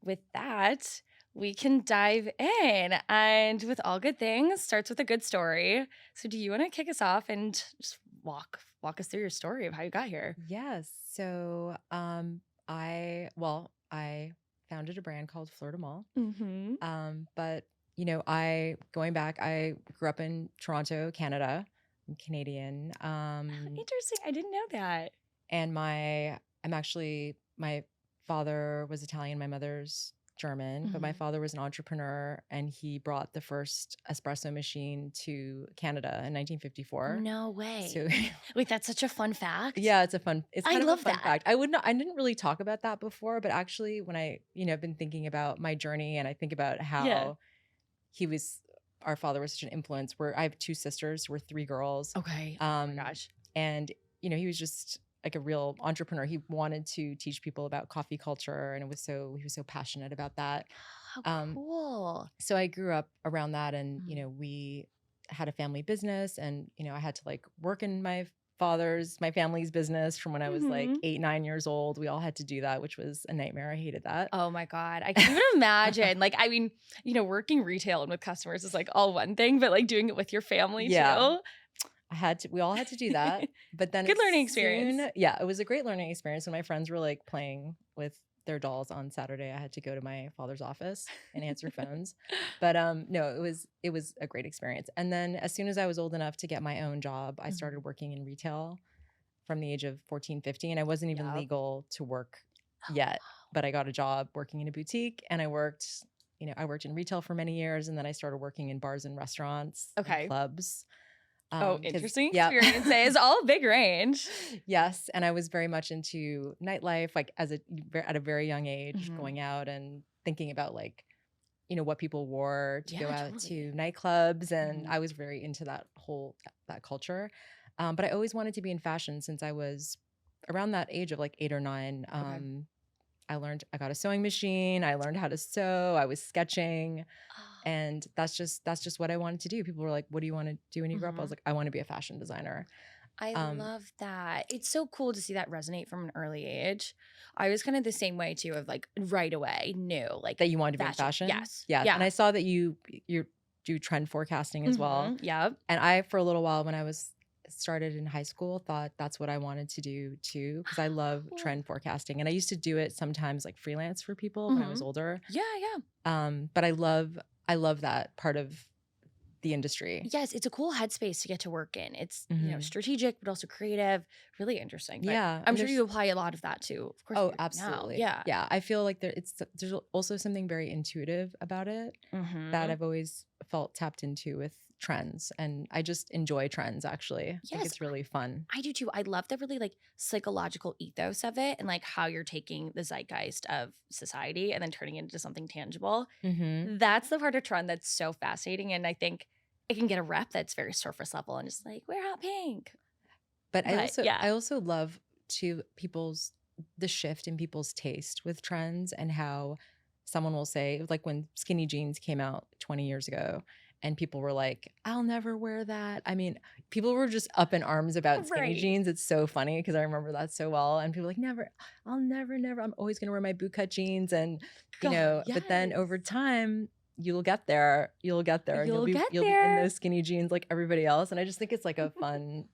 with that, we can dive in. And with all good things, starts with a good story. So do you want to kick us off and just walk us through your story of how you got here? Yes. So, I founded a brand called Fleur. Mm-hmm. But I going back, I grew up in Toronto, Canada. I'm Canadian. Interesting. I didn't know that. And my father was Italian, my mother's German, but my Mhm. father was an entrepreneur and he brought the first espresso machine to Canada in 1954. No So way. Wait, that's such a fun fact. yeah, it's I kind of a love fun that. fact. I didn't really talk about that before, but actually when I've been thinking about my journey and I think about Yeah. how he was our father was such an influence. I have two sisters, we're three girls. Okay. Oh my Um, gosh. and he was just like a real entrepreneur. He wanted to teach people about coffee culture and he was so passionate about that. How Um, cool. so I grew up around that and, Mhm. we had a family business and, I had to like work in my family's business from when I was like Mhm. 8, 9 years old. We all had to do that, which was a nightmare. I hated that. Oh my God. I can't even imagine. Like, I mean, working retail and with customers is like all one thing, but like doing it with your family Yeah. too. We all had to do that. But then Good learning experience. yeah, it was a great learning experience. When my friends were like playing with their dolls on Saturday, I had to go to my father's office and answer phones. But no, it was a great experience. And then as soon as I was old enough to get my own job, I started Mhm. working in retail from the age of 14, 15. I wasn't even Yep. legal to work Oh, yet, but I got a job working in a boutique and I worked in retail for many years and then I started working in bars and restaurants and okay. clubs. Oh, Because interesting yeah. experiences. All big range. Yes, and I was very much into nightlife, like at a very young age, Mhm. going out and thinking about like, what people wore to go Yeah, out totally. to nightclubs, and Mhm. I was very into that culture. But I always wanted to be in fashion since I was around that age of like 8 or 9. Okay. I got a sewing machine. I learned how to sew. I was sketching. And that's just what I wanted to do. People were like, "What do you want to do when you grow up?" I was Mhm. like, "I want to be a fashion designer." I Um, love that. It's so cool to see that resonate from an early age. I was kind of the same way too, of like right away knew like that you wanted to be in fashion. fashion? Yes. Yeah, and Yeah. I saw that you do trend forecasting as well. Yep. And I, for a little while when I was started in high school, thought that's what I wanted to do too, because I love Cool. trend forecasting. And I used to do it sometimes like freelance for people when I was hmm older. Yeah, yeah. But I love that part of the industry. Yes, it's a cool headspace to get to work in. It's, Hmm. strategic, but also creative, really interesting. But Yeah, I'm and sure you apply a lot of that too. Of course, oh, what you're doing now. absolutely. Yeah. Yeah, I feel like there's also something very intuitive about it that hmm I've always felt tapped into with trends. And I just enjoy trends, actually. I think Yes, it's really fun. I do too. I love the really like psychological ethos of it and like how you're taking the zeitgeist of society and then turning it into something tangible. Hmm. That's the part of trend that's so fascinating. And I think it can get a rep that's very surface level and just like, we're hot pink. But But yeah. I also love the shift in people's taste with trends and how someone will say, like when skinny jeans came out 20 years ago and people were like, I'll never wear that. I mean, people were just up in arms about skinny Right. jeans. It's so funny because I remember that so well. And people were like, never, I'll never, I'm always gonna wear my bootcut jeans. And, God, but then yes. over time, you'll get there and You'll get you'll be in there. those skinny jeans like everybody else. And I just think it's like a fun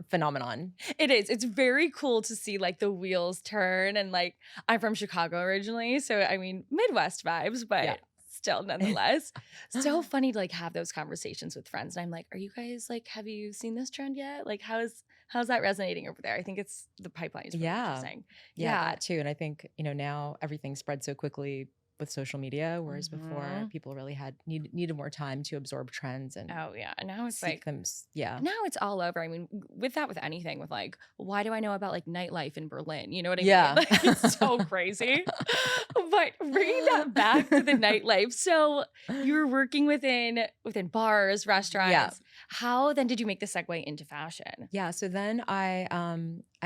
phenomenon. It is. It's very cool to see like the wheels turn and like I'm from Chicago originally, so I mean Midwest vibes, Yeah. but still nonetheless. So funny to like have those conversations with friends. And I'm like, are you guys like, have you seen this trend yet? Like how's that resonating over there? I think it's the pipeline is really Yeah. interesting. Yeah, Yeah. that too. And I think, now everything spread so quickly with social media, whereas before Mhm. people really needed more time to absorb trends and Oh yeah. And now it's seek like them. Yeah. now it's all over. I mean, with that, with anything, with like, why do I know about like nightlife in Berlin? You know what I mean? Yeah. Like, it's so crazy. But bringing that back to the nightlife, so you were working within bars, Yeah. restaurants. How then did you make the segue into fashion? Yeah. So then I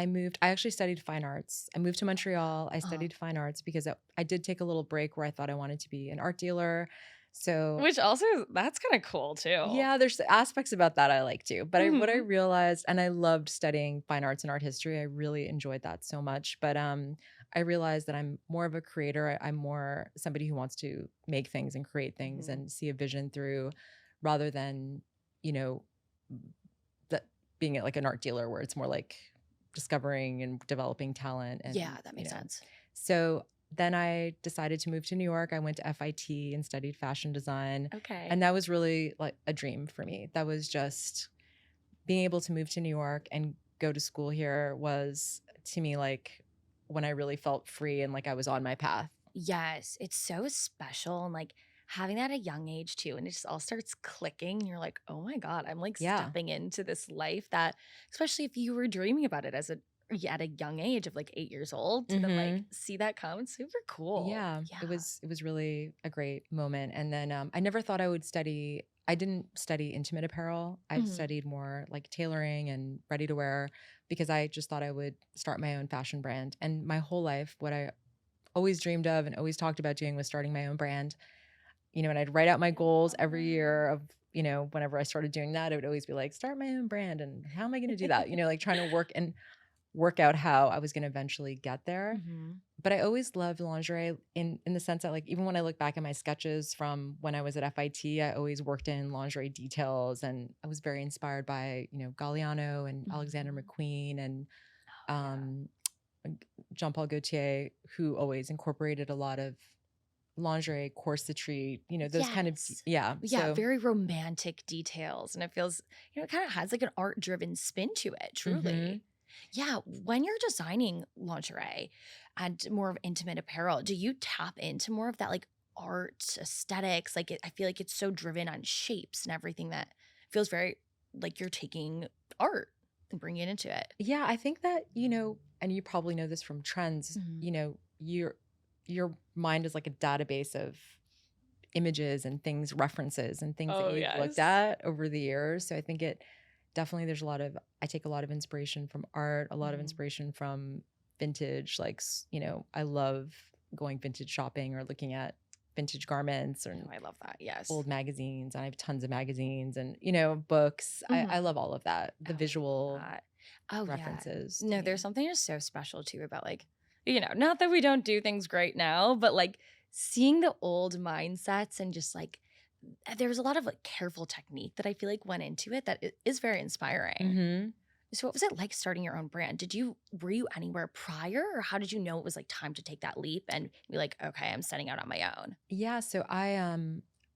moved. I actually studied fine arts. I moved to Montreal. I Uh, studied fine arts because I did take a little break where I thought I wanted to be an art dealer. So which also that's kind of cool too. yeah, there's aspects about that I like too. But what I hmm realized, and I loved studying fine arts and art history. I really enjoyed that so much. But I realized that I'm more of a creator. I'm more somebody who wants to make things and create things Mhm. and see a vision through, rather than, you know, that being like an art dealer where it's more like discovering and developing talent Yeah, and, that makes sense. So then I decided to move to New York. I went to FIT and studied fashion design. Okay. And that was really like a dream for me. That was just being able to move to New York and go to school here was to me like when I really felt free and like I was on my path. Yes, it's so special and like having that at a young age too. And it just all starts clicking. You're like, oh my God, I'm like Yeah. stepping into this life that, especially if you were dreaming about it as a yeah, at a young age of like 8 years old, to then like Hmm. see that come, it's super cool. Yeah, Yeah. it was really a great moment. And then I never thought I would study. I didn't study intimate apparel. I Mhm. studied more like tailoring and ready to wear because I just thought I would start my own fashion brand. And my whole life, what I always dreamed of and always talked about doing was starting my own brand. And I'd write out my I goals love every year that. of, whenever I started doing that, it would always be like, start my own brand. And how am I going to do that? Like trying to work out how I was going to eventually get there. Mhm. But I always loved lingerie in the sense that like even when I look back at my sketches from when I was at FIT, I always worked in lingerie details and I was very inspired by, Galliano and Alexander Mhm. McQueen and Oh, yeah. um Jean Paul Gaultier, who always incorporated a lot of lingerie, corsetry, those kind of Yes. yeah. Yeah, So very romantic details, and it feels, it kind of has like an art-driven spin to it, mhm. truly. Yeah, when you're designing lingerie and more of intimate apparel, do you tap into more of that like art aesthetics? Like I feel like it's so driven on shapes and everything that feels very like you're taking art and bringing it into it. Yeah, I think that, and you probably know this from trends, Mhm. your mind is like a database of images and things, references and things that Oh, you've looked yes. at over the years. So I think it definitely I take a lot of inspiration from art, a lot of Mhm. inspiration from vintage. Like, I love going vintage shopping or looking at vintage garments Oh, and I love that. Yes. old magazines. I have tons of magazines and, books. I Mhm. love all of that, Oh, the I love visual that. Oh, yeah. references to No, there's me. something just so special too about like, not that we don't do things great now, but like seeing the old mindsets and just like there's a lot of like careful technique that I feel like went into it that is very inspiring. Hmm. So what was it like starting your own brand? Were you anywhere prior or how did you know it was like time to take that leap and be like, okay, I'm setting out on my own? Yeah, so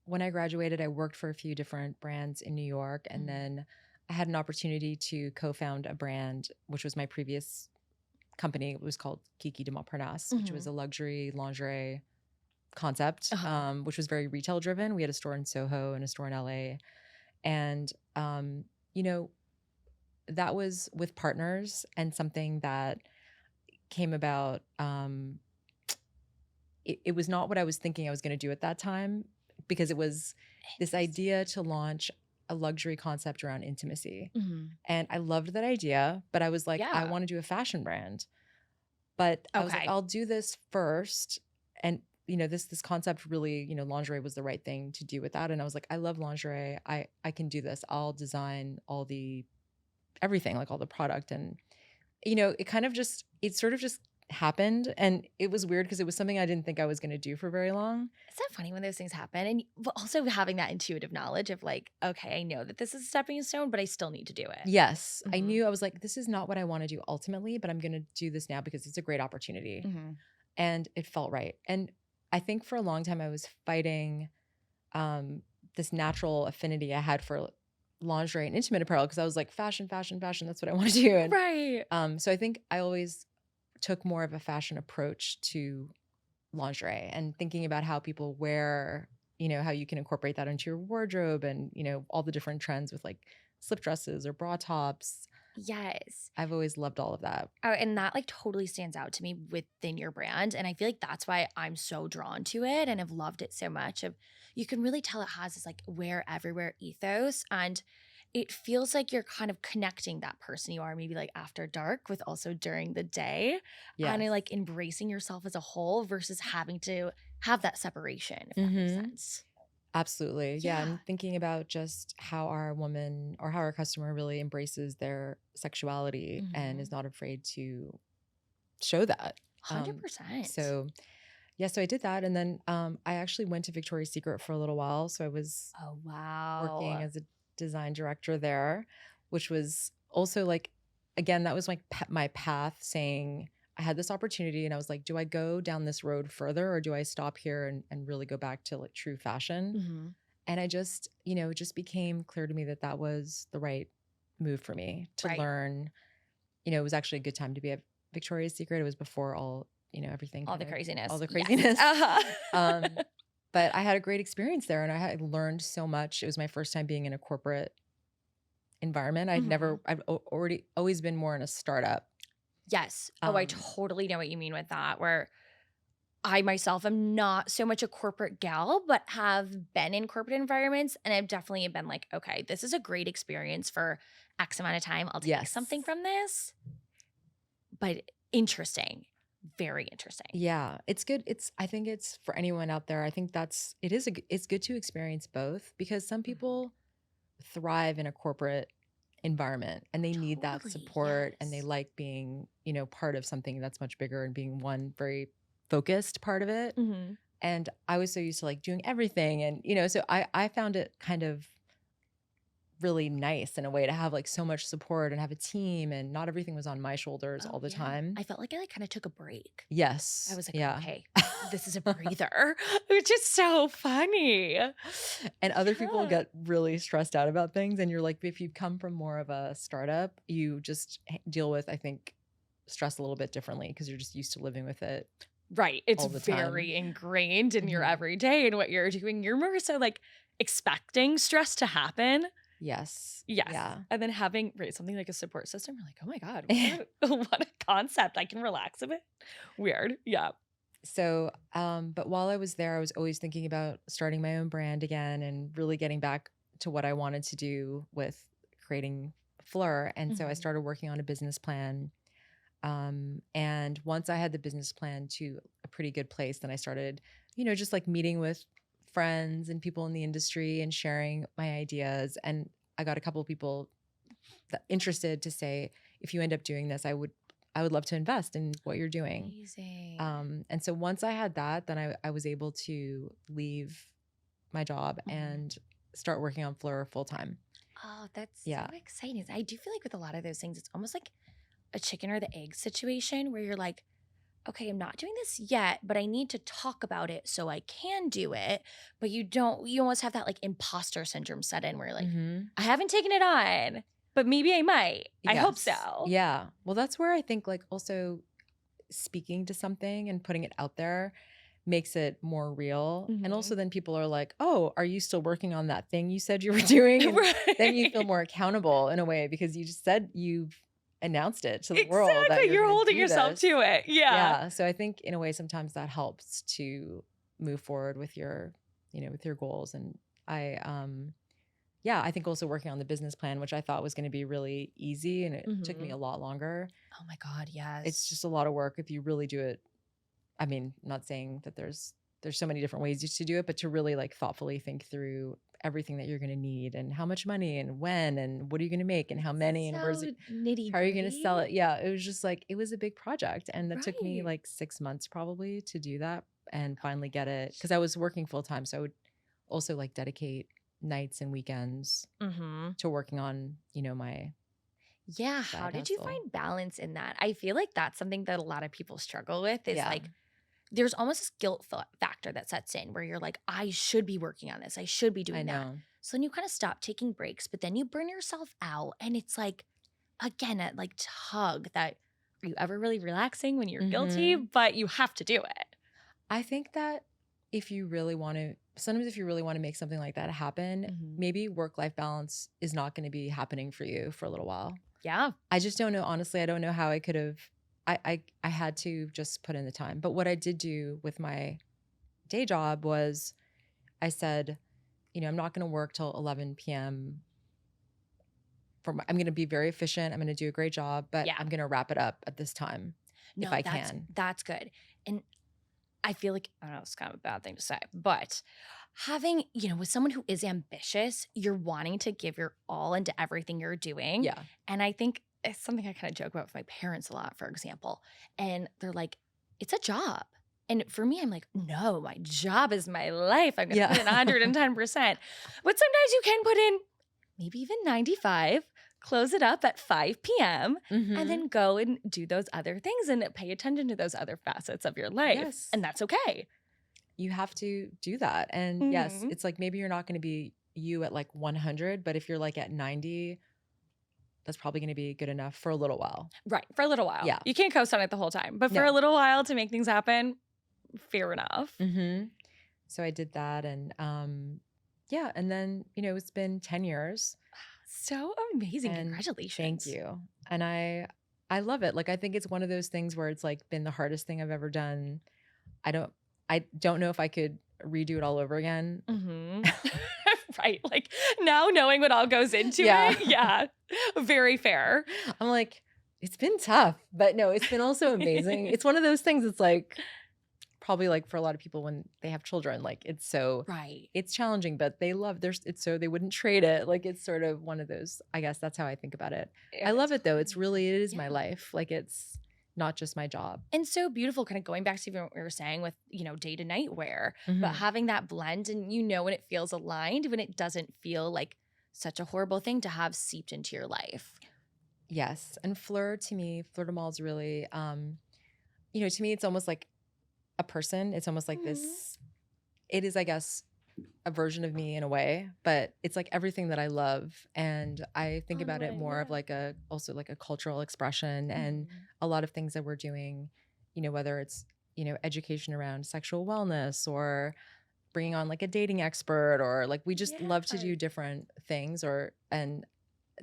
when I graduated, I worked for a few different brands in New York and Mhm. then I had an opportunity to co-found a brand, which was my previous company. It was called Kiki de Montparnasse, which was Mhm. a luxury lingerie concept, Uh-huh. which was very retail driven. We had a store in Soho and a store in LA. And, you know, that was with partners and something that came about. It was not what I was thinking I was going to do at that time because it was this idea Interesting. to launch a luxury concept around intimacy. Mhm. And I loved that idea, but I was like, I Yeah. want to do a fashion brand. But I was like, Okay. I'll do this first. And this concept really, lingerie was the right thing to do with that. And I was like, I love lingerie. I can do this. I'll design all the everything, like all the product. And it sort of just happened. And it was weird because it was something I didn't think I was going to do for very long. It's not funny when those things happen? And but also having that intuitive knowledge of like, okay, I know that this is a stepping stone, but I still need to do it. Yes, I Mhm. knew. I was like, this is not what I want to do ultimately, but I'm going to do this now because it's a great opportunity. Mhm. And it felt right. And I think for a long time I was fighting um, this natural affinity I had for lingerie and intimate apparel because I was like, fashion, fashion, fashion. That's what I want to do. And Right. so I think I always took more of a fashion approach to lingerie and thinking about how people wear, how you can incorporate that into your wardrobe and, all the different trends with like slip dresses or bra tops. Yes. I've always loved all of that. Oh, and that like totally stands out to me within your brand. And I feel like that's why I'm so drawn to it and have loved it so much. Of you can really tell it has this like wear everywhere ethos. And it feels like you're kind of connecting that person you are, maybe like after dark with also during the day. And I Yes. like embracing yourself as a whole versus having to have that separation, if that makes Hmm. sense. Absolutely. Yeah. Yeah. And thinking about just how our woman or how our customer really embraces their sexuality and is Mhm. not afraid to show that. 100%. So yeah, so I did that. And then I actually went to Victoria's Secret for a little while. So I was Oh, working wow. as a design director there, which was also like, again, that was like my path saying I had this opportunity and I was like, do I go down this road further or do I stop here and really go back to like true fashion? Mhm. And I just, it just became clear to me that that was the right move for me to Right. learn. It was actually a good time to be at Victoria's Secret. It was before all, everything All kind the of, all craziness. the Yes. craziness. Uh-huh. um, but I had a great experience there and I had learned so much. It was my first time being in a corporate environment. Mhm. I've already always been more in a startup. Yes. Oh, I Um, totally know what you mean with that, where I myself am not so much a corporate gal, but have been in corporate environments. And I've definitely been like, okay, this is a great experience for X amount of time. I'll take yes. something from this. But interesting. Very interesting. Yeah, it's good. I think it's for anyone out there. I think it's good to experience both because some Mhm. people thrive in a corporate environment and they need that Totally. support and they Yes. like being, part of something that's much bigger and being one very focused part of it. Mhm. And I was so used to like doing everything and so I found it kind of really nice in a way to have like so much support and have a team and not everything was on my shoulders Oh, all the yeah. time. I felt like I like kind of took a break. I Yes. was like, Yeah. okay, this is a breather, which is so funny. And other people Yeah. get really stressed out about things. And you're like, if you come from more of a startup, you just deal with, I think, stress a little bit differently because you're just used to living with it Right. It's all the time. very ingrained in your Mhm. everyday and what you're doing. You're more so like expecting stress to happen. Yes. Yes. Yeah. And then having right, something like a support system, you're like, oh my God, what a what a concept. I can relax a bit. Weird. Yeah. So, but while I was there, I was always thinking about starting my own brand again and really getting back to what I wanted to do with creating Fleur. And so I Mhm. started working on a business plan. And once I had the business plan to a pretty good place, then I started, just like meeting with friends and people in the industry and sharing my ideas. And I got a couple of people interested to say, if you end up doing this, I would love to invest in what you're doing. Amazing. And so once I had that, then I was able to leave my job Mhm. and start working on Fleur full time. Oh, that's so Yeah. exciting. I do feel like with a lot of those things, it's almost like a chicken or the egg situation where you're like, okay, I'm not doing this yet, but I need to talk about it so I can do it. But you almost have that like imposter syndrome set in where you're like, Hmm. I haven't taken it on, but maybe I might. I hope Yes. so. Yeah. Well, that's where I think like also speaking to something and putting it out there makes it more real. And also Mhm. then people are like, "Oh, are you still working on that thing you said you were doing?" And then you feel Right. more accountable in a way because you just said you've announced it to the world that Exactly. you're You're going to holding do yourself this. to it. Yeah. Yeah, so I think in a way sometimes that helps to move forward with your, with your goals and I yeah, I think also working on the business plan, which I thought was going to be really easy and it took me a Mhm. lot longer. Oh my God, It's yes. just a lot of work if you really do it. I mean, not saying that there's so many different ways to do it, but to really like thoughtfully think through everything that you're going to need and how much money and when and what are you going to make and how many and So nitty how are you going to sell gritty. it? Yeah, it was just like it was a big project and that took me Right. like 6 months probably to do that and Oh finally my get it gosh. because I was working full time, so I would also like dedicate nights and weekends Mhm. to working on, my Yeah, how side did you hustle. find balance in that? I feel like that's something that a lot of people struggle with is Yeah, like there's almost this guilt factor that sets in where you're like, I should be working on this. I should be I doing that. know. So then you kind of stop taking breaks, but then you burn yourself out. And it's like, again, that like tug that are you ever really relaxing when you're guilty? Mhm. But you have to do it. I think that sometimes if you really want to make something like that happen, Mhm. maybe work-life balance is not going to be happening for you for a little while. Yeah. I just don't know. Honestly, I don't know how I could have. I had to just put in the time. But what I did do with my day job was I said, I'm not going to work till 11 p.m. I'm going to be very efficient. I'm going to do a great job, but Yeah. I'm going to wrap it up at this time if No, I that's can. that's good. And I feel like I don't know, it's kind of a bad thing to say, but having, with someone who is ambitious, you're wanting to give your all into everything you're doing. Yeah. And I think it's something I kind of joke about with my parents a lot, for example. And they're like, it's a job. And for me, I'm like, no, my job is my life. I'm going to Yeah. put in 110%. But sometimes you can put in maybe even 95, close it up at 5 p.m., and then go and do those other things and pay attention to those other facets of your life. Yes. And that's okay. You have to do that. And yes, it's like maybe you're not going to be you at like 100, but if you're like at 90, that's probably going to be good enough for a little while. Right. For a little while. Yeah. You can't coast on it the whole time. But for No. a little while to make things happen, fair enough. So I did that. And yeah. And then, you know, it's been 10 years. So amazing. And congratulations. Thank you. And I love it. Like, I think it's one of those things where it's like been the hardest thing I've ever done. I don't know if I could redo it all over again. Right. Like now knowing what all goes into it. Yeah. Very fair. I'm like, it's been tough, but no, it's been also amazing. It's one of those things. It's like probably like for a lot of people when they have children, like it's so right. It's challenging, but they love it's so they wouldn't trade it. Like it's sort of one of those, I guess that's how I think about it. I love it though. It is my life. Like it's not just my job. And so beautiful, kind of going back to what we were saying with, you know, day to night wear, but having that blend and you know when it feels aligned, when it doesn't feel like such a horrible thing to have seeped into your life. Yes. And Fleur to me, Fleur de Mal's really, you know, to me, it's almost like a person. It's almost like this, it is, I guess, a version of me in a way, but it's like everything that I love. And I think about it more of like also like a cultural expression and a lot of things that we're doing, you know, whether it's, you know, education around sexual wellness or bringing on like a dating expert or like we just love to do different things and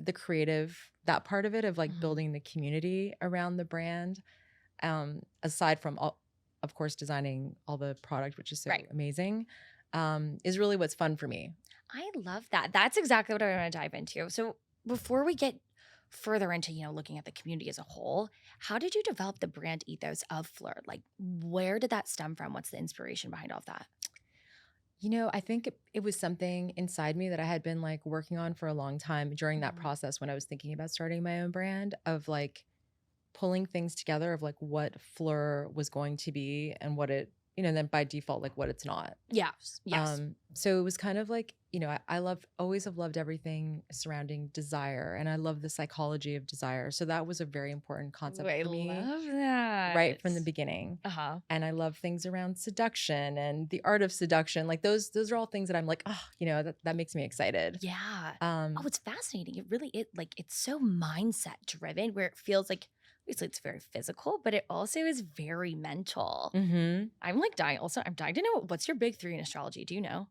the creative, that part of it of like building the community around the brand, aside from all, of course, designing all the product, which is so amazing. Is really what's fun for me. I love that. That's exactly what I want to dive into. So before we get further into, you know, looking at the community as a whole, how did you develop the brand ethos of Fleur? Like, where did that stem from? What's the inspiration behind all of that? You know, I think it was something inside me that I had been like working on for a long time during that process when I was thinking about starting my own brand of like pulling things together of like what Fleur was going to be and what it, you know, and then by default, like what it's not. Yes. So it was kind of like, you know, always have loved everything surrounding desire. And I love the psychology of desire. So that was a very important concept for me. I love that. Right from the beginning. And I love things around seduction and the art of seduction. Like those are all things that I'm like, oh, you know, that makes me excited. Yeah. Oh, it's fascinating. It really is like, it's so mindset driven where it feels like, obviously it's very physical, but it also is very mental. I'm like dying. Also, I'm dying to know what's your big 3 in astrology. Do you know?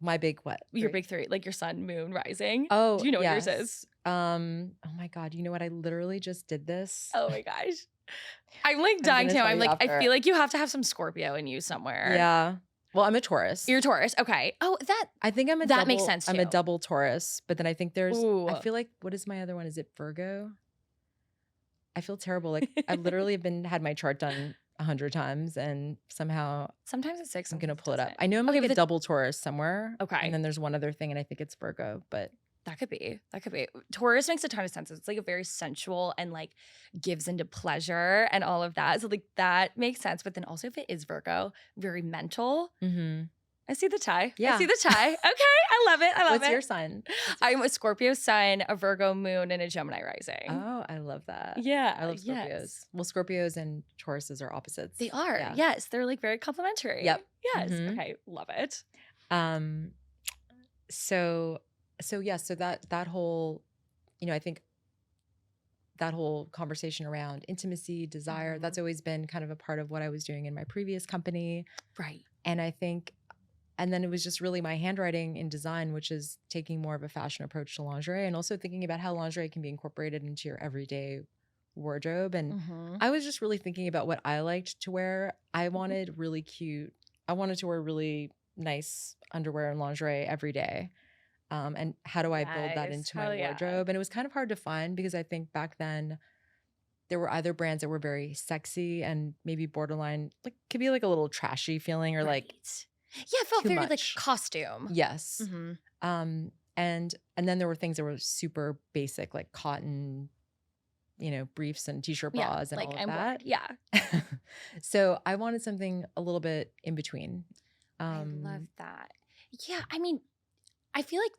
My big what? Your big 3, like your sun, moon, rising. Oh, do you know what yours is? Oh my God. You know what? I literally just did this. Oh my gosh. I'm like dying to know. I'm like, I feel like you have to have some Scorpio in you somewhere. Yeah. Well, I'm a Taurus. You're a Taurus. Okay. Oh, I think I'm that makes sense too. I'm a double Taurus, but then I think there's, I feel like, what is my other one? Is it Virgo? I feel terrible. Like I literally have had my chart done 100 times and somehow sometimes it's 6. I'm going to pull it up. I know I'm like a double Taurus somewhere. Okay. And then there's one other thing and I think it's Virgo, but that could be. Taurus makes a ton of sense. It's like a very sensual and like gives into pleasure and all of that. So like that makes sense. But then also if it is Virgo, very mental. I see the tie. Yeah. I see the tie. Okay. I love it. What's your sign? I'm a Scorpio sun, a Virgo moon, and a Gemini rising. Oh, I love that. Yeah. I love Scorpios. Yes. Well, Scorpios and Tauruses are opposites. They are. Yeah. Yes. They're like very complementary. Yep. Yes. Okay. Love it. So that whole, you know, I think that whole conversation around intimacy, desire, that's always been kind of a part of what I was doing in my previous company. Right. And I think, and then it was just really my handwriting in design, which is taking more of a fashion approach to lingerie and also thinking about how lingerie can be incorporated into your everyday wardrobe. And I was just really thinking about what I liked to wear. I wanted really cute. I wanted to wear really nice underwear and lingerie every day. And how do I build that into my wardrobe? And it was kind of hard to find because I think back then there were either brands that were very sexy and maybe borderline, like could be like a little trashy feeling or like, yeah, it felt very like costume. Yes. And then there were things that were super basic, like cotton briefs and t-shirt Yeah, bras and like all of I'm that. bored. Yeah. So I wanted something a little bit in between. I love that. Yeah, I mean, I feel like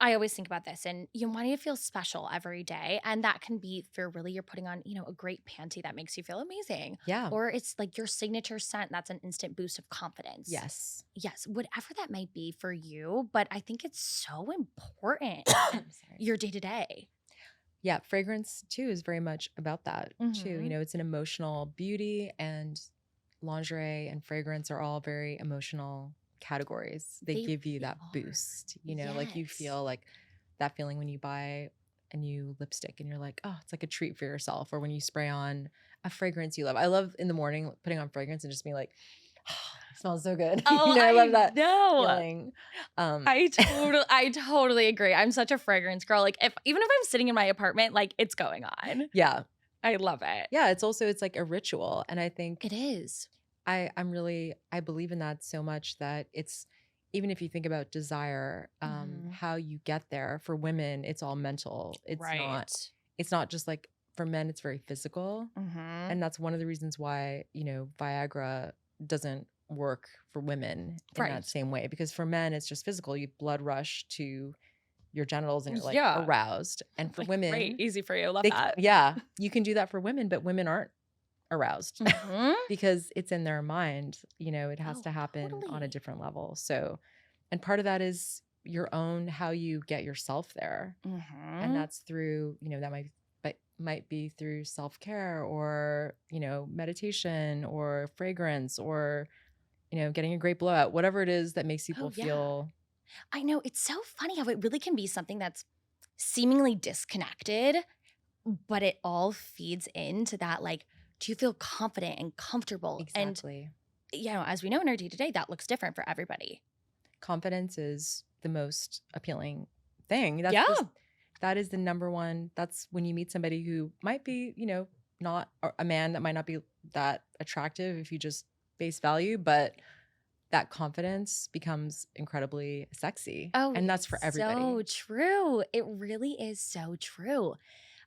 I always think about this and you wanting to feel special every day. And that can be for really you're putting on, a great panty that makes you feel amazing. Yeah. Or it's like your signature scent that's an instant boost of confidence. Yes. Yes, whatever that might be for you. But I think it's so important I'm sorry. your day to day. Yeah, fragrance too is very much about that too. Mhm. It's an emotional beauty, and lingerie and fragrance are all very emotional categories. They give you that are. boost, like you Yes. feel like that feeling when you buy a new lipstick and you're like, oh, it's like a treat for yourself. Or when you spray on a fragrance you love. I love in the morning putting on fragrance and just being like, it smells so good. Oh, I love that know. feeling. I totally agree. I'm such a fragrance girl. Like even if I'm sitting in my apartment, like it's going on. Yeah. I love it. Yeah. It's like a ritual. And I think It is. I believe in that so much that it's, even if you think about desire, how you get there. For women, it's all mental. It's not just like, for men, it's very physical. And that's one of the reasons why, Viagra doesn't work for women in that same way. Because for men, it's just physical. You blood rush to your genitals and you're like aroused. And for women, great, easy for you. Love that. Yeah, you can do that for women, but women aren't aroused because it's in their mind. It has to happen on a different level. So, and part of that is your own, how you get yourself there. And that's through, that might be through self-care or, meditation or fragrance or, getting a great blowout, whatever it is that makes people feel. I know. It's so funny how it really can be something that's seemingly disconnected, but it all feeds into that, like, do you feel confident and comfortable? Exactly. And, as we know in our day-to-day, that looks different for everybody. Confidence is the most appealing thing. That is the number one. That's when you meet somebody who might be, not a man that might not be that attractive if you just face value, but that confidence becomes incredibly sexy. Oh, and that's for everybody. So true. It really is so true.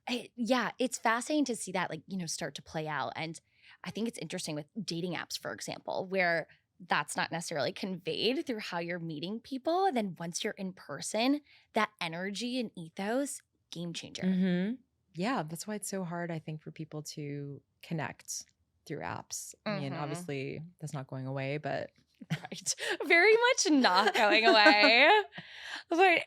It's fascinating to see that, like, start to play out. And I think it's interesting with dating apps, for example, where that's not necessarily conveyed through how you're meeting people. And then once you're in person, that energy and ethos, game changer. Yeah, that's why it's so hard, I think, for people to connect through apps. I mean, obviously, that's not going away, but right. Very much not going away. But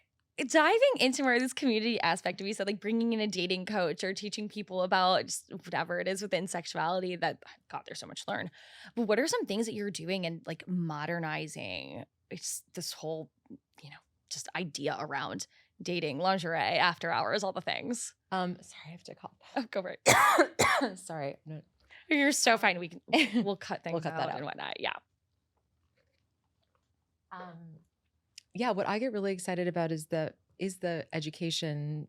diving into more of this community aspect, we said, like, bringing in a dating coach or teaching people about just whatever it is within sexuality, that, God, there's so much to learn. But what are some things that you're doing and, like, modernizing this whole, just idea around dating, lingerie, after hours, all the things? Sorry, I have to cough. Oh, go for it. Sorry. No. You're so fine. We'll cut things that out out and whatnot. Yeah. Yeah, what I get really excited about is the education,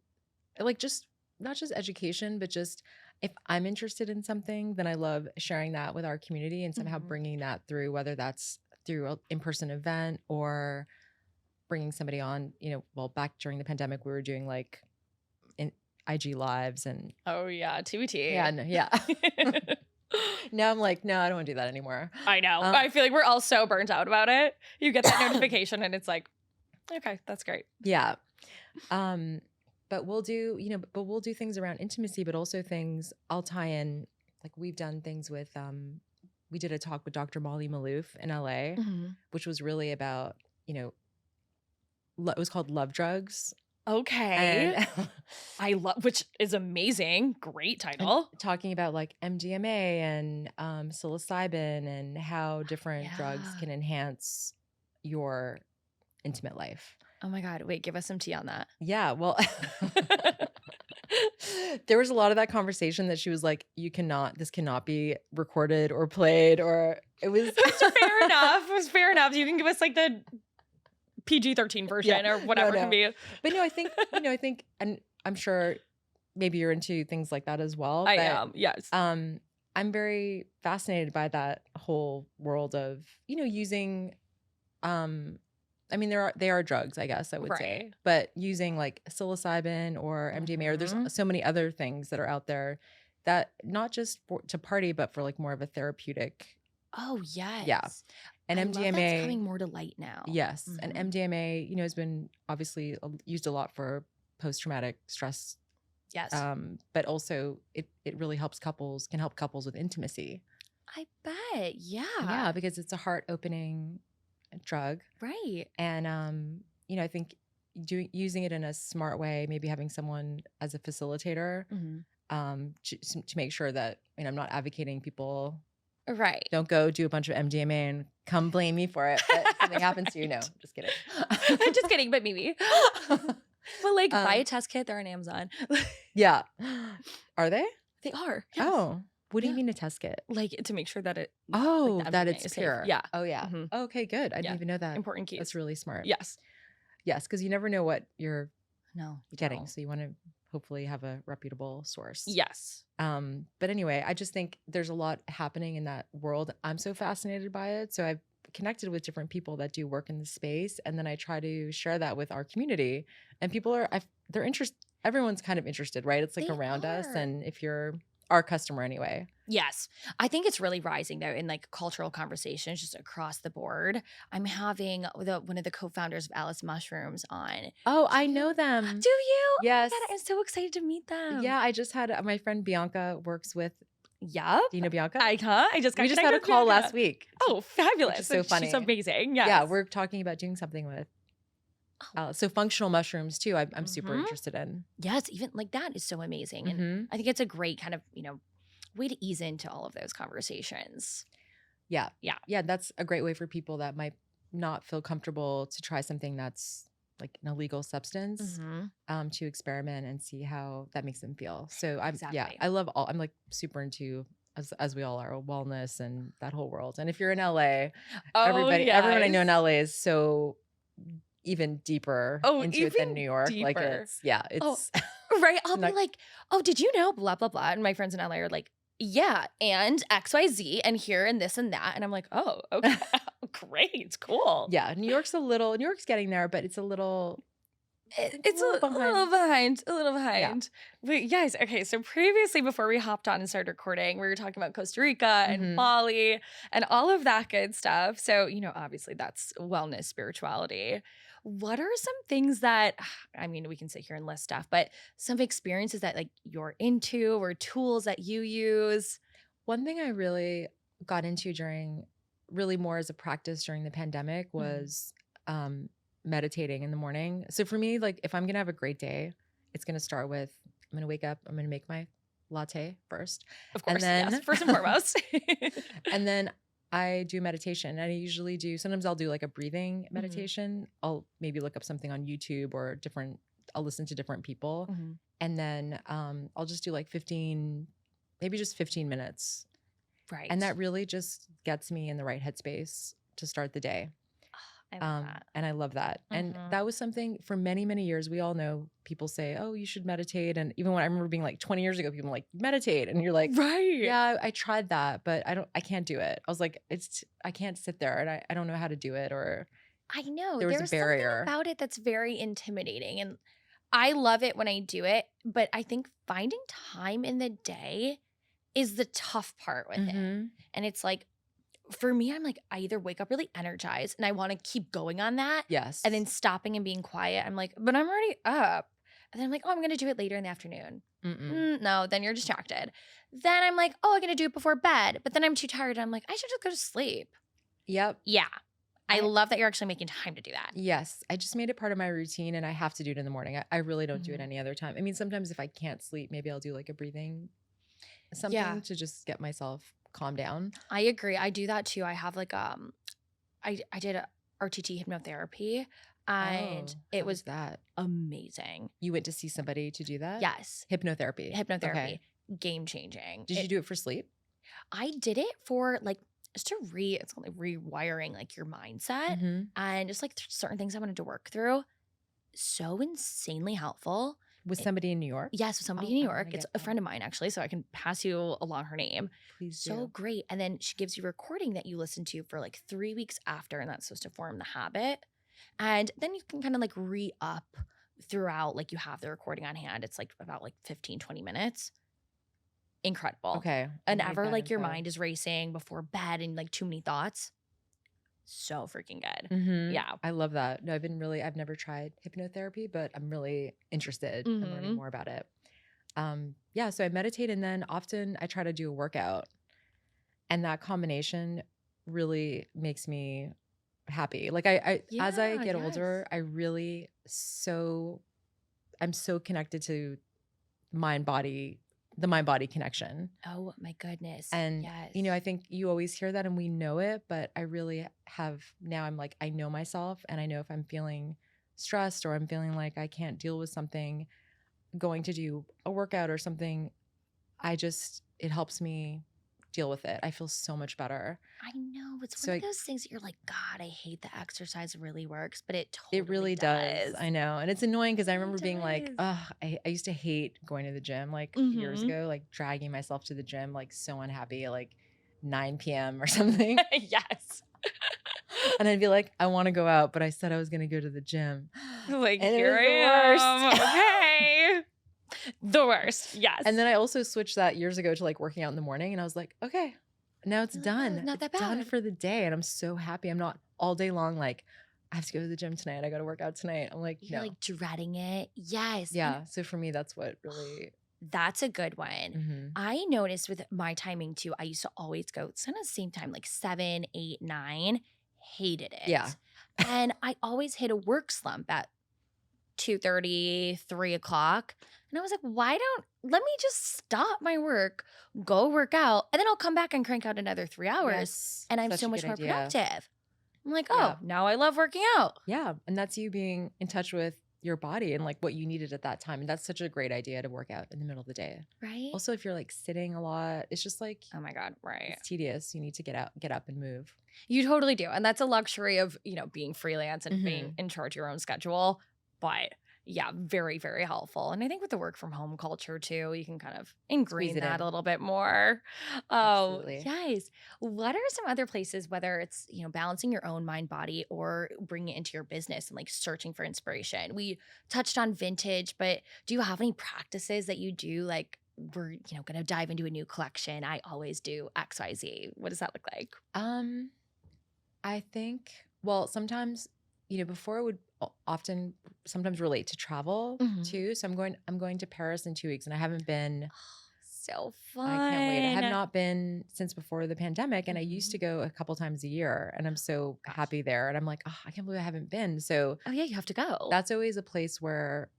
like, just not just education, but just if I'm interested in something, then I love sharing that with our community and somehow bringing that through, whether that's through an in-person event or bringing somebody on. Back during the pandemic, we were doing like in IG lives and TBT. Yeah. Now I'm like, no, I don't want to do that anymore. I know. I feel like we're all so burnt out about it. You get that notification and it's like, okay, that's great. Yeah. But we'll do, we'll do things around intimacy, but also things I'll tie in. Like, we've done things with, we did a talk with Dr. Molly Maloof in LA, which was really about, it was called Love Drugs. Okay. I love, which is amazing. Great title. And talking about like MDMA and psilocybin and how different drugs can enhance your intimate life. Oh my God. Wait, give us some tea on that. Yeah. Well, there was a lot of that conversation that she was like, this cannot be recorded or played, or it was fair enough. It was fair enough. You can give us like the PG-13 version or whatever it can be. But no, I think, and I'm sure maybe you're into things like that as well. I am, yes. I'm very fascinated by that whole world of, using I mean, they are drugs, I guess I would say. Right. But using like psilocybin or MDMA, or there's so many other things that are out there that not just to party, but for like more of a therapeutic. Oh, Yeah. yes. And I love that's MDMA, coming more to light now. yes. And MDMA, you know, has been obviously used a lot for post-traumatic stress. Yes. But also it really helps couples, can help couples with intimacy. I bet. Yeah. Yeah, because it's a heart-opening drug. Right. And you know, I think using it in a smart way, maybe having someone as a facilitator, to make sure that, you know, I'm not advocating people Right. don't go do a bunch of MDMA and come blame me for it. But something happens to you. No, just kidding. Just kidding, but maybe. But like buy a test kit. They're on Amazon. Yeah. Are they? They are. Yes. Oh. What do you mean a test kit? Like to make sure that it that MDMA it's is pure. safe. Yeah. Oh yeah. Okay, good. I didn't even know that. Important keys. That's really smart. Yes. Yes, because you never know what you're getting. Don't. So you want to hopefully have a reputable source. Yes. But anyway, I just think there's a lot happening in that world. I'm so fascinated by it. So I've connected with different people that do work in the space, and then I try to share that with our community. And people they're interested. Everyone's kind of interested, right? It's like They around us, are. and if you're our customer anyway. Yes. I think it's really rising though in like cultural conversations just across the board. I'm having one of the co-founders of Alice Mushrooms on. Oh, I know them. Do you? Yes. Oh my God, I'm so excited to meet them. Yeah, I just had my friend Bianca works with. Yep. Do you know Bianca? I just got we just had a call last week. Oh, fabulous. Which is so funny. She's amazing. Yes. Yeah, we're talking about doing something with. So functional mushrooms too. I'm super interested in. Yes, even like that is so amazing, and I think it's a great kind of way to ease into all of those conversations. Yeah. That's a great way for people that might not feel comfortable to try something that's like an illegal substance, to experiment and see how that makes them feel. So I love I'm like super into, as we all are, wellness and that whole world. And if you're in LA, everyone I know in LA is so even deeper into it than New York. Deeper. Like it's right. I'll be like, oh, did you know blah, blah, blah. And my friends in LA are like, yeah, and XYZ and here and this and that. And I'm like, oh, okay. Great. Cool. Yeah. New York's getting there, but it's a little. It's a little behind. Yeah. But guys, okay, so previously before we hopped on and started recording, we were talking about Costa Rica and Bali and all of that good stuff. So, obviously that's wellness, spirituality. What are some things that, I mean, we can sit here and list stuff, but some experiences that like you're into or tools that you use? One thing I really got into really more as a practice during the pandemic was meditating in the morning. So for me, like if I'm going to have a great day, it's going to start with, I'm going to wake up, I'm going to make my latte first. Of course, and then, yes, first and foremost. And then I do meditation. And I usually sometimes I'll do like a breathing meditation. I'll maybe look up something on YouTube or I'll listen to different people. And then I'll just do like 15 minutes. Right. And that really just gets me in the right headspace to start the day. I love that. And I love that. And that was something for many, many years. We all know people say, oh, you should meditate. And even when I remember being like 20 years ago, people were like, meditate. And you're like, right. Yeah, I tried that, but I can't do it. I was like, I can't sit there and I don't know how to do it. Or I know there's a barrier about it that's very intimidating. And I love it when I do it, but I think finding time in the day is the tough part with it. And it's like, for me, I'm like, I either wake up really energized and I want to keep going on that. Yes. And then stopping and being quiet. I'm like, but I'm already up. And then I'm like, oh, I'm going to do it later in the afternoon. No, then you're distracted. Then I'm like, oh, I'm going to do it before bed. But then I'm too tired. And I'm like, I should just go to sleep. Yep. Yeah. I love that you're actually making time to do that. Yes. I just made it part of my routine and I have to do it in the morning. I really don't do it any other time. I mean, sometimes if I can't sleep, maybe I'll do like a breathing something to just get myself calm down. I agree. I do that too. I have like I did a RTT hypnotherapy and it was that amazing. You went to see somebody to do that? Yes. Hypnotherapy. Okay. Game changing. Did you do it for sleep? I did it for like just it's like rewiring like your mindset and just like certain things I wanted to work through. So insanely helpful. With somebody in New York? Yes, with somebody in New York. It's a friend of mine, actually, so I can pass you along her name. Please do. So great. And then she gives you a recording that you listen to for like 3 weeks after, and that's supposed to form the habit. And then you can kind of like re-up throughout, like you have the recording on hand. It's like about like 15, 20 minutes. Incredible. Okay. And I'll need ever that like your info. mind is racing before bed and like too many thoughts. So freaking good. Mm-hmm. Yeah. I love that. No, I've never tried hypnotherapy, but I'm really interested in learning more about it. Yeah, so I meditate and then often I try to do a workout. And that combination really makes me happy. Like as I Yeah, get yes. older, I'm so connected to the mind body connection. Oh my goodness. And Yes. I think you always hear that and we know it, but I really have now I'm like, I know myself and I know if I'm feeling stressed or I'm feeling like I can't deal with something, going to do a workout or something, it helps me deal with it. I feel so much better. I know. It's So one of those things that you're like, God, I hate the exercise really works, but it it totally really does. I know. And it's annoying because I It remember being like, does. ugh, I used to hate going to the gym like years ago, like dragging myself to the gym, like so unhappy at like 9 p.m. or something. Yes. And I'd be like, I want to go out, but I said I was going to go to the gym. Like, and here it was the I worst. am. Okay. The worst. Yes. And then I also switched that years ago to like working out in the morning. And I was like, okay, now it's You're like, oh, done. not that It's done bad. for the day. And I'm so happy. I'm not all day long like, I have to go to the gym tonight. I got to work out tonight. I'm like, You're no. like dreading it. Yes. Yeah. So for me, that's what really. That's a good one. I noticed with my timing too, I used to always go kind of same time, like 7, 8, 9. Hated it. Yeah. And I always hit a work slump at 2:30, 3 o'clock. And I was like, let me just stop my work, go work out, and then I'll come back and crank out another 3 hours. Yes, and I'm such so a much good more idea. productive. I'm like, Yeah. now I love working out. Yeah. And that's you being in touch with your body and like what you needed at that time. And that's such a great idea to work out in the middle of the day. Right? Also, if you're like sitting a lot, it's just like, Oh my God, right. it's tedious. You need to get up and move. You totally do. And that's a luxury of, being freelance and being in charge of your own schedule. But yeah, very, very helpful. And I think with the work from home culture too, you can kind of ingrain it that in. a little bit more. Oh, Absolutely. yes. What are some other places, whether it's, balancing your own mind body or bringing it into your business and like searching for inspiration? We touched on vintage, but do you have any practices that you do? Like, we're, going to dive into a new collection. I always do XYZ. What does that look like? I think, well, sometimes, before I would often sometimes relate to travel too. So I'm going to Paris in 2 weeks and I haven't been. So fun. I can't wait. I have not been since before the pandemic and I used to go a couple times a year and I'm so happy there. And I'm like, oh, I can't believe I haven't been. So oh yeah, you have to go. That's always a place where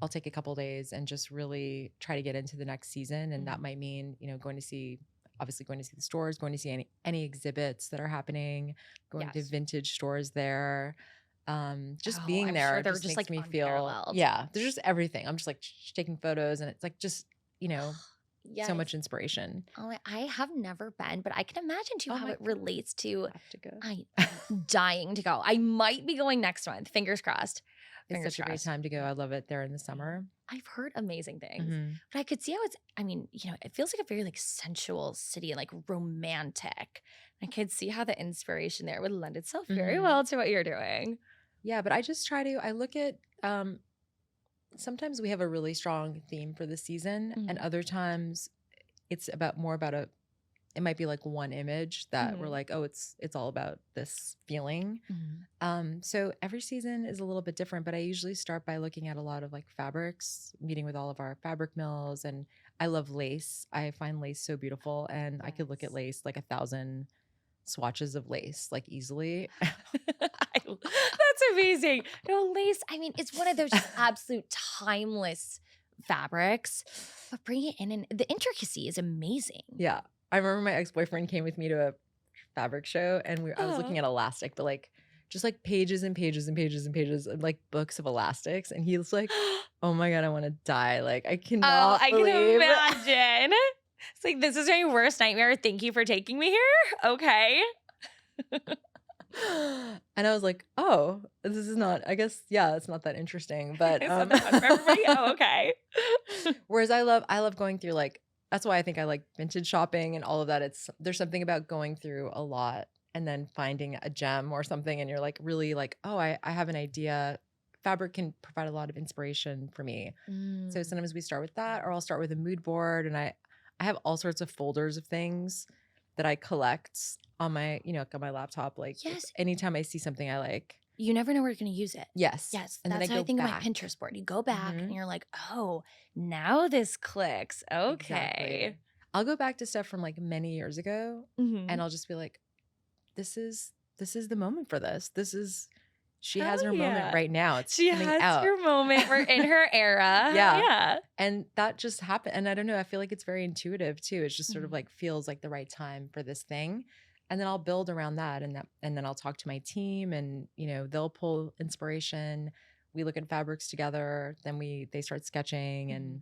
I'll take a couple days and just really try to get into the next season. And that might mean, going to see the stores, going to see any exhibits that are happening, going to vintage stores there. Just being there, sure they're just just makes like me feel, unparalleled. yeah, there's just everything. I'm just like taking photos and it's like, just, Yes. so much inspiration. Oh, I have never been, but I can imagine too how it relates to. I have to go. I'm dying to go. I might be going next month. Fingers crossed. It's such a great time to go. I love it there in the summer. I've heard amazing things, but I could see how it feels like a very like sensual city and like romantic. I could see how the inspiration there would lend itself very well to what you're doing. Yeah, but I just I look at, sometimes we have a really strong theme for the season and other times it's it might be like one image that we're like, oh, it's all about this feeling. So every season is a little bit different, but I usually start by looking at a lot of like fabrics, meeting with all of our fabric mills. And I love lace. I find lace so beautiful. And I could look at lace like 1,000 swatches of lace, like easily. That's amazing. No, lace, it's one of those just absolute timeless fabrics, but bring it in and the intricacy is amazing. Yeah. I remember my ex-boyfriend came with me to a fabric show and I was looking at elastic, but like just like pages and pages and pages and pages of like books of elastics. And he was like, oh my God, I want to die. Like I cannot believe. Can imagine. It's like, this is my worst nightmare. Thank you for taking me here. Okay. And I was like, oh, this is not, I guess, yeah, it's not that interesting. But it's not that fun for everybody. Oh, okay. Whereas I love going through like, that's why I think I like vintage shopping and all of that. There's something about going through a lot and then finding a gem or something, and you're like really like, oh, I have an idea. Fabric can provide a lot of inspiration for me. So Mm. sometimes we start with that, or I'll start with a mood board, and I have all sorts of folders of things that I collect on my, like on my laptop. Like Yes. anytime I see something I like. You never know where you're going to use it. Yes. Yes. And then That's I how I go think of my back. Pinterest board. You go back and Mhm. you're like, oh, now this clicks. Okay. Exactly. I'll go back to stuff from like many years ago, Mhm. and I'll just be like, this is the moment for this. She Hell has her yeah. moment right now. It's She coming has out. her moment. We're in her era. Yeah. Yeah. And that just happened. And I don't know, I feel like it's very intuitive too. It's just sort of Mhm. like feels like the right time for this thing. And then I'll build around that, and then I'll talk to my team, and they'll pull inspiration. We look at fabrics together, then they start sketching. And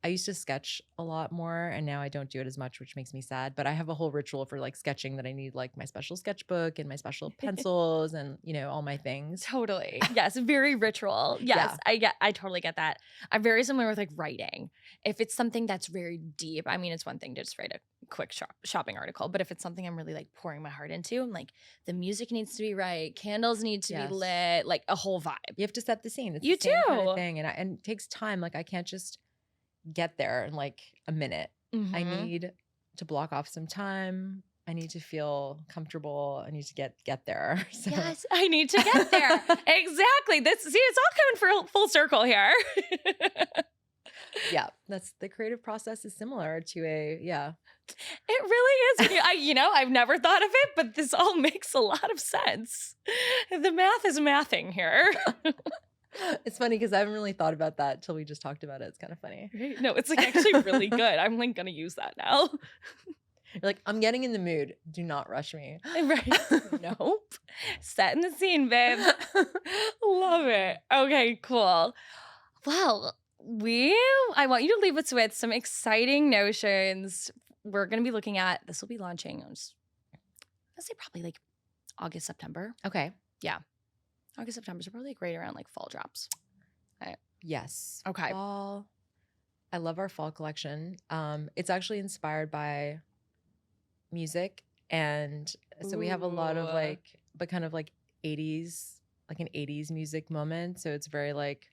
I used to sketch a lot more, and now I don't do it as much, which makes me sad. But I have a whole ritual for like sketching that I need, like my special sketchbook and my special pencils and all my things. Totally. Yes. Very ritual. Yes. I totally get that. I'm very similar with like writing. If it's something that's very deep, I mean, it's one thing to just write a quick shopping article, but if it's something I'm really like pouring my heart into, I'm like, the music needs to be right, candles need to be Yes. lit, like a whole vibe. You have to set the scene. It's You the same kind do. of thing, and it takes time. Like I can't just get there in like a minute. I Mhm. need to block off some time. I need to feel comfortable. I need to get there. So. Yes, I need to get there. Exactly. It's all coming full circle here. Yeah, that's the creative process is similar to It really is. I've never thought of it, but this all makes a lot of sense. The math is mathing here. It's funny because I haven't really thought about that till we just talked about it. It's kind of funny. Right? No, it's like actually really good. I'm like gonna use that now. You're like, I'm getting in the mood. Do not rush me. Right? Nope. Setting the scene, babe. Love it. Okay, cool. Well, I want you to leave us with some exciting notions. We're gonna be looking at this. Will be launching. Let's say probably like August, September. Okay. Yeah. August, September. So probably like right around like fall drops. Yes. Okay. Fall. I love our fall collection. It's actually inspired by music, and so we have a lot of like, but kind of like 80s, like an 80s music moment. So it's very like,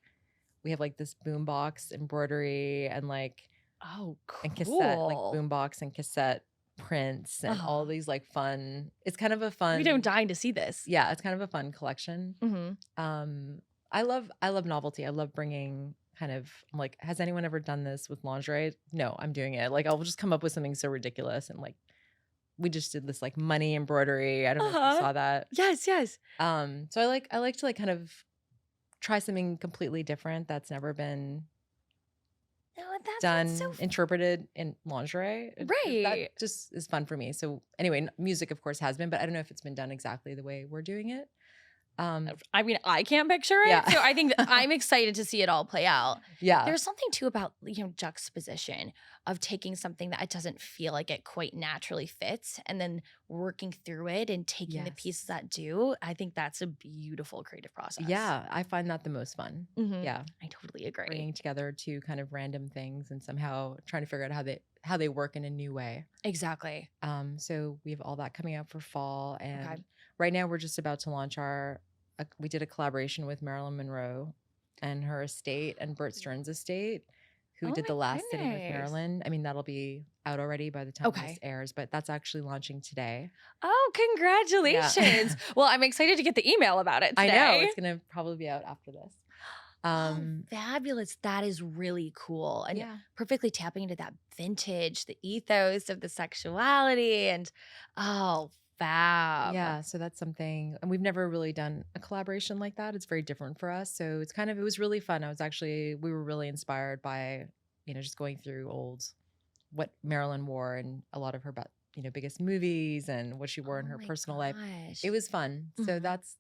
we have like this boombox embroidery and like, oh, cool. and cassette, like boombox and cassette prints and all these like fun. It's kind of a fun. We don't dying to see this. Yeah, it's kind of a fun collection. Mm-hmm. I love novelty. I love bringing kind of, I'm like, has anyone ever done this with lingerie? No, I'm doing it. Like I'll just come up with something so ridiculous, and like we just did this like money embroidery. I don't know if you saw that. Yes. So I like to like kind of try something completely different that's never been done, interpreted in lingerie. Right. That just is fun for me. So anyway, music of course has been, but I don't know if it's been done exactly the way we're doing it. I mean, I can't picture it. Yeah. So I think that I'm excited to see it all play out. Yeah. There's something too about, juxtaposition of taking something that it doesn't feel like it quite naturally fits and then working through it and taking the pieces that do. I think that's a beautiful creative process. Yeah. I find that the most fun. Mm-hmm. Yeah. I totally agree. Bringing together two kind of random things and somehow trying to figure out how they work in a new way. Exactly. So we have all that coming out for fall, and right now we're just about to launch we did a collaboration with Marilyn Monroe and her estate and Burt Stearns' estate, who did the last sitting with Marilyn. I mean, that'll be out already by the time this airs, but that's actually launching today. Oh, congratulations. Yeah. Well, I'm excited to get the email about it today. I know. It's going to probably be out after this. Fabulous. That is really cool. And perfectly tapping into that vintage, the ethos of the sexuality, and fab. Yeah, so that's something, and we've never really done a collaboration like that. It's very different for us. So it was really fun. We were really inspired by, just going through what Marilyn wore and a lot of her, biggest movies and what she wore in her personal life. It was fun. Mm-hmm. So that's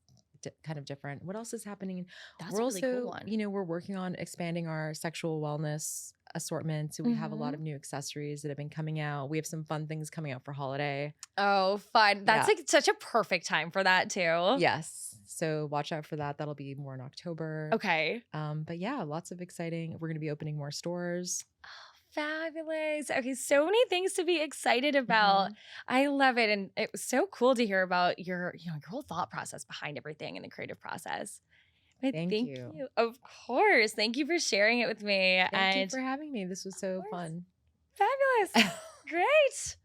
kind of different. What else is happening? That's a really cool one. We're working on expanding our sexual wellness assortment. So we have a lot of new accessories that have been coming out. We have some fun things coming out for holiday. Oh, fun. That's like such a perfect time for that too. Yes. So watch out for that. That'll be more in October. Okay. But yeah, lots of exciting. We're going to be opening more stores. Oh, Fabulous. Okay, so many things to be excited about. I love it. And it was so cool to hear about your whole thought process behind everything in the creative process. But Thank you. Of course. Thank you for sharing it with me. Thank you for having me. This was so fun. Fabulous. Great.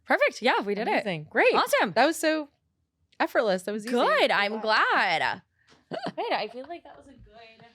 Perfect. Yeah, we did Amazing. it. Great. Awesome. That was so effortless. That was easy. Good. I'm glad. Good. I feel like that was a good